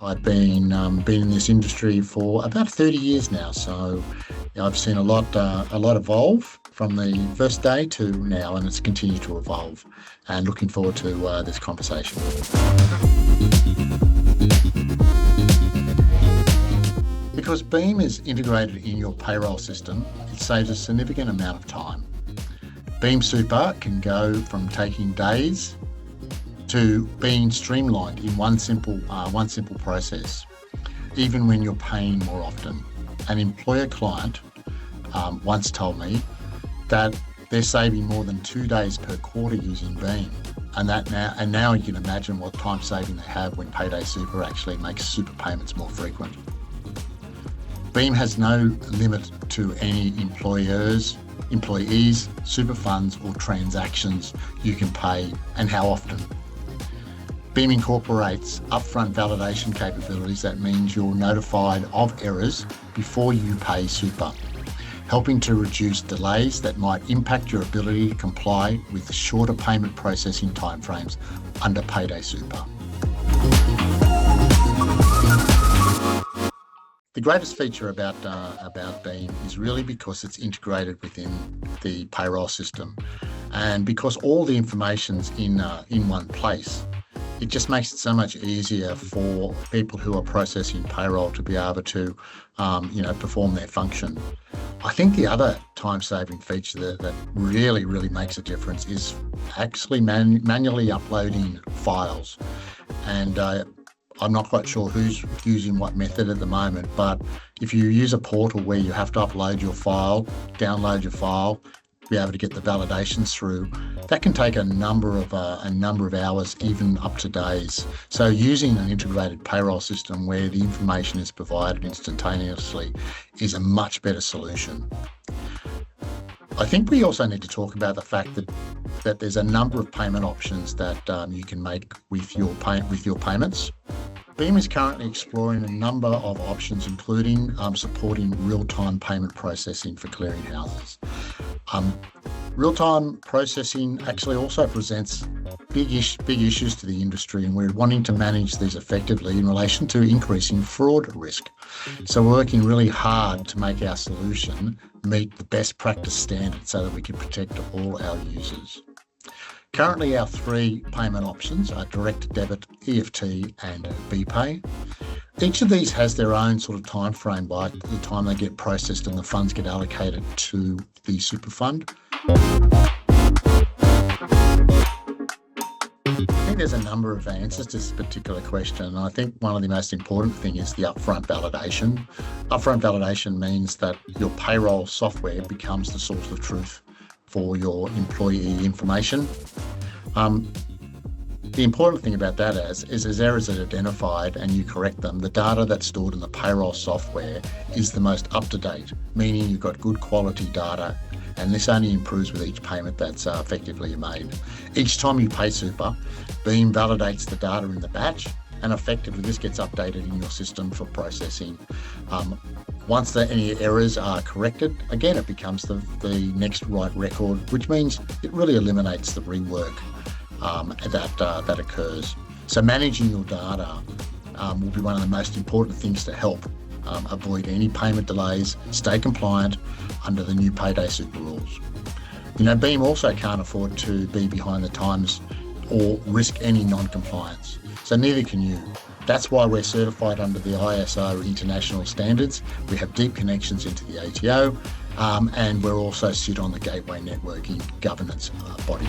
I've been in this industry for about 30 years now, so I've seen a lot evolve from the first day to now, and it's continued to evolve. And looking forward to this conversation. Because Beam is integrated in your payroll system, it saves a significant amount of time. Beam Super can go from taking days to being streamlined in one simple process, even when you're paying more often. An employer client once told me that they're saving more than 2 days per quarter using Beam, and now you can imagine what time saving they have when Payday Super actually makes super payments more frequent. Beam has no limit to any employees, super funds or transactions you can pay and how often. Beam incorporates upfront validation capabilities. That means you're notified of errors before you pay super, helping to reduce delays that might impact your ability to comply with shorter payment processing timeframes under Payday Super. The greatest feature about Beam is really because it's integrated within the payroll system, and because all the information's in one place. It just makes it so much easier for people who are processing payroll to be able to, perform their function. I think the other time-saving feature that really makes a difference is actually manually uploading files. And I'm not quite sure who's using what method at the moment, but if you use a portal where you have to upload your file, download your file, be able to get the validations through, that can take a number of hours, even up to days. So using an integrated payroll system where the information is provided instantaneously is a much better solution. I think we also need to talk about the fact that there's a number of payment options that you can make with your payments. Beam is currently exploring a number of options, including supporting real-time payment processing for clearinghouses. Real-time processing actually also presents big issues to the industry, and we're wanting to manage these effectively in relation to increasing fraud risk. So we're working really hard to make our solution meet the best practice standards so that we can protect all our users. Currently, our 3 payment options are direct debit, EFT and BPay. Each of these has their own sort of time frame by the time they get processed and the funds get allocated to the super fund. I think there's a number of answers to this particular question, and I think one of the most important thing is the upfront validation. Upfront validation means that your payroll software becomes the source of truth for your employee information. The important thing about that is as errors are identified and you correct them, the data that's stored in the payroll software is the most up-to-date, meaning you've got good quality data, and this only improves with each payment that's effectively made. Each time you pay super, Beam validates the data in the batch, and effectively this gets updated in your system for processing. Once any errors are corrected, again it becomes the next right record, which means it really eliminates the rework that occurs. So managing your data will be one of the most important things to help avoid any payment delays, stay compliant under the new Payday Super rules. Beam also can't afford to be behind the times or risk any non-compliance. So neither can you. That's why we're certified under the ISO international standards. We have deep connections into the ATO, and we're also sit on the Gateway Networking governance body.